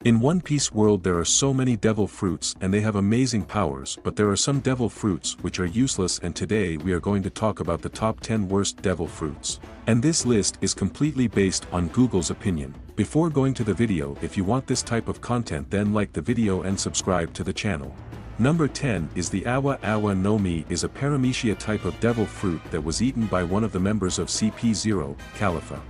In One Piece world there are so many devil fruits and they have amazing powers, but there are some devil fruits which are useless, and today we are going to talk about the top 10 worst devil fruits. And this list is completely based on Google's opinion. Before going to the video, if you want this type of content, then like the video and subscribe to the channel. Number 10 is the AWA Nomi, is a paramecia type of devil fruit that was eaten by one of the members of CP0, Calipha.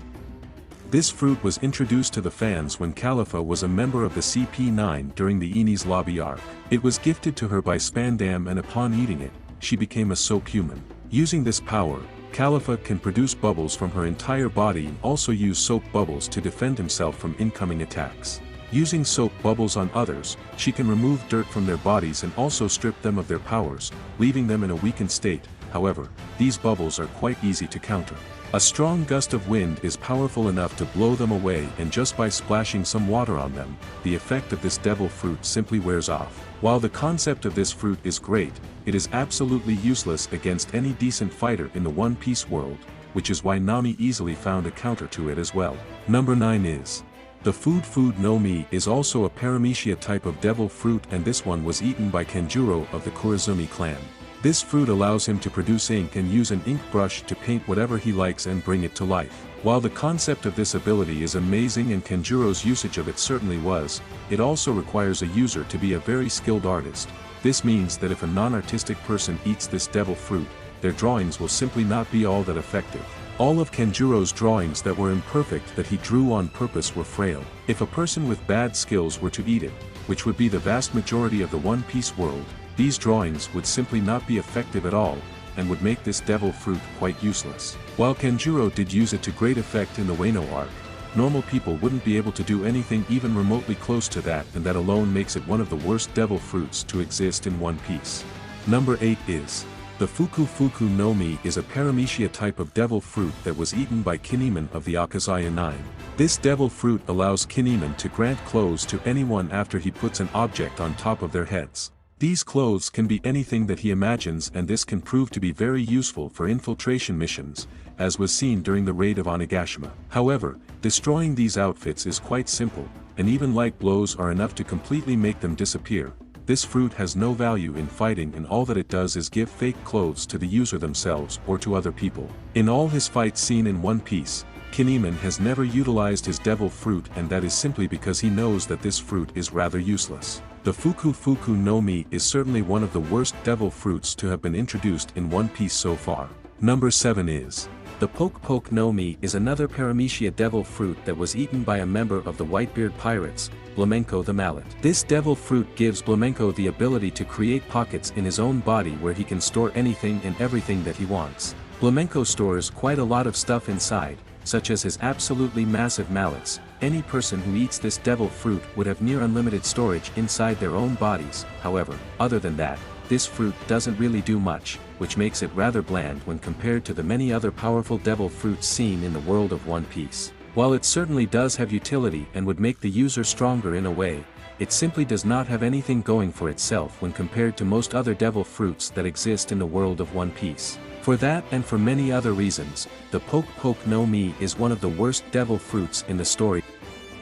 This fruit was introduced to the fans when Calipha was a member of the CP9 during the Enies Lobby arc. It was gifted to her by Spandam, and upon eating it, she became a soap human. Using this power, Calipha can produce bubbles from her entire body and also use soap bubbles to defend himself from incoming attacks. Using soap bubbles on others, she can remove dirt from their bodies and also strip them of their powers, leaving them in a weakened state. However, these bubbles are quite easy to counter. A strong gust of wind is powerful enough to blow them away, and just by splashing some water on them, the effect of this devil fruit simply wears off. While the concept of this fruit is great, it is absolutely useless against any decent fighter in the One Piece world, which is why Nami easily found a counter to it as well. Number 9 is the Fuku Nomi, is also a paramecia type of devil fruit, and this one was eaten by Kanjuro of the Kurizumi clan. This fruit allows him to produce ink and use an ink brush to paint whatever he likes and bring it to life. While the concept of this ability is amazing and Kanjuro's usage of it certainly was, it also requires a user to be a very skilled artist. This means that if a non-artistic person eats this devil fruit, their drawings will simply not be all that effective. All of Kanjuro's drawings that were imperfect that he drew on purpose were frail. If a person with bad skills were to eat it, which would be the vast majority of the One Piece world, these drawings would simply not be effective at all, and would make this devil fruit quite useless. While Kanjuro did use it to great effect in the Wano arc, normal people wouldn't be able to do anything even remotely close to that, and that alone makes it one of the worst devil fruits to exist in One Piece. Number 8 is the Fuku Nomi, is a paramecia type of devil fruit that was eaten by Kinemon of the Akazaya 9. This devil fruit allows Kinemon to grant clothes to anyone after he puts an object on top of their heads. These clothes can be anything that he imagines, and this can prove to be very useful for infiltration missions, as was seen during the raid of Onigashima. However, destroying these outfits is quite simple, and even light blows are enough to completely make them disappear. This fruit has no value in fighting, and all that it does is give fake clothes to the user themselves or to other people. In all his fights seen in One Piece, Kinemon has never utilized his devil fruit, and that is simply because he knows that this fruit is rather useless. The Fuku Nomi is certainly one of the worst devil fruits to have been introduced in One Piece so far. Number 7 is the Fuku Nomi, is another paramecia devil fruit that was eaten by a member of the Whitebeard Pirates, Flamenco the Mallet. This devil fruit gives Flamenco the ability to create pockets in his own body where he can store anything and everything that he wants. Flamenco stores quite a lot of stuff inside, such as his absolutely massive mallets. Any person who eats this devil fruit would have near unlimited storage inside their own bodies. However, other than that, this fruit doesn't really do much, which makes it rather bland when compared to the many other powerful devil fruits seen in the world of One Piece. While it certainly does have utility and would make the user stronger in a way, it simply does not have anything going for itself when compared to most other devil fruits that exist in the world of One Piece. For that and for many other reasons, the Fuku Nomi is one of the worst devil fruits in the story.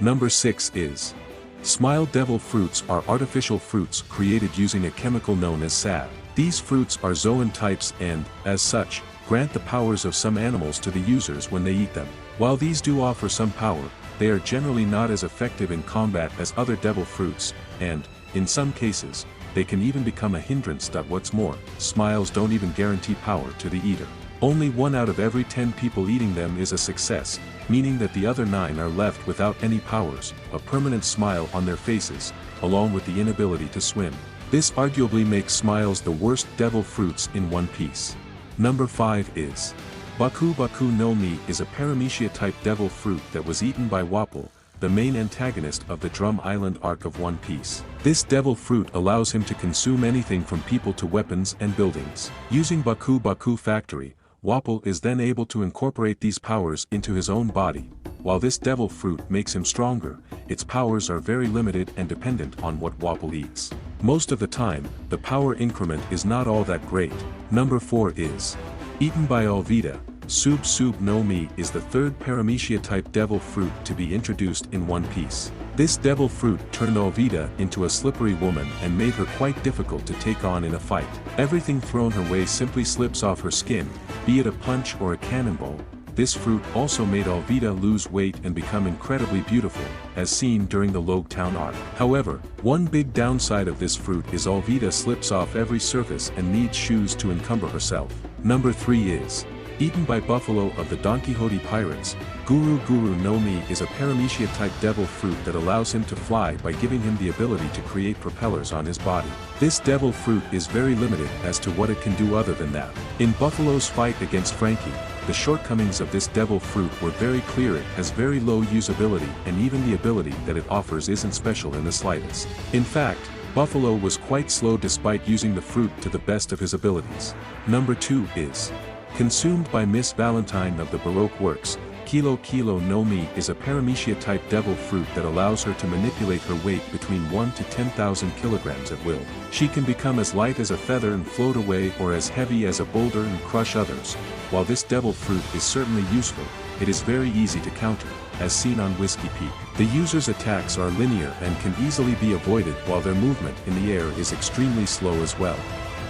Number 6 is Smile. Devil fruits are artificial fruits created using a chemical known as sab. These fruits are zoan types and, as such, grant the powers of some animals to the users when they eat them. While these do offer some power, they are generally not as effective in combat as other devil fruits, and, in some cases, they can even become a hindrance. What's more, smiles don't even guarantee power to the eater. Only 1 out of every 10 people eating them is a success, meaning that the other 9 are left without any powers, a permanent smile on their faces, along with the inability to swim. This arguably makes smiles the worst devil fruits in One Piece. Number 5 is Baku Nomi, is a paramecia type devil fruit that was eaten by Wapol, the main antagonist of the Drum Island arc of One Piece. This devil fruit allows him to consume anything from people to weapons and buildings. Using Baku Factory, Wapol is then able to incorporate these powers into his own body. While this devil fruit makes him stronger, its powers are very limited and dependent on what Wapol eats. Most of the time, the power increment is not all that great. Number 4 is eaten by Alvida. Fuku Nomi is the third paramecia type devil fruit to be introduced in One Piece. This devil fruit turned Alvida into a slippery woman and made her quite difficult to take on in a fight. Everything thrown her way simply slips off her skin, be it a punch or a cannonball. This fruit also made Alvida lose weight and become incredibly beautiful, as seen during the Log Town arc. However, one big downside of this fruit is Alvida slips off every surface and needs shoes to encumber herself. Number 3 is eaten by buffalo of the Don Quixote pirates. Fuku Nomi is a paramecia-type devil fruit that allows him to fly by giving him the ability to create propellers on his body. This devil fruit is very limited as to what it can do other than that. In Buffalo's fight against Frankie, the shortcomings of this devil fruit were very clear. It has very low usability, and even the ability that it offers isn't special in the slightest. In fact, Buffalo was quite slow despite using the fruit to the best of his abilities. Number 2 is consumed by Miss Valentine of the Baroque works. Fuku Nomi is a paramecia-type devil fruit that allows her to manipulate her weight between 1 to 10,000 kilograms at will. She can become as light as a feather and float away, or as heavy as a boulder and crush others. While this devil fruit is certainly useful, it is very easy to counter, as seen on Whiskey Peak. The user's attacks are linear and can easily be avoided, while their movement in the air is extremely slow as well.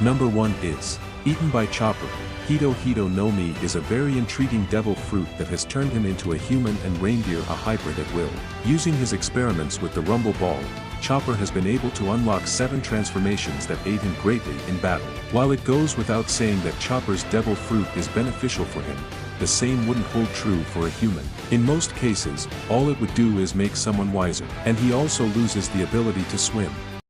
Number 1 is eaten by Chopper. Fuku Nomi is a very intriguing devil fruit that has turned him into a human and reindeer, a hybrid at will. Using his experiments with the Rumble Ball, Chopper has been able to unlock 7 transformations that aid him greatly in battle. While it goes without saying that Chopper's devil fruit is beneficial for him, the same wouldn't hold true for a human. In most cases, all it would do is make someone wiser, and he also loses the ability to swim.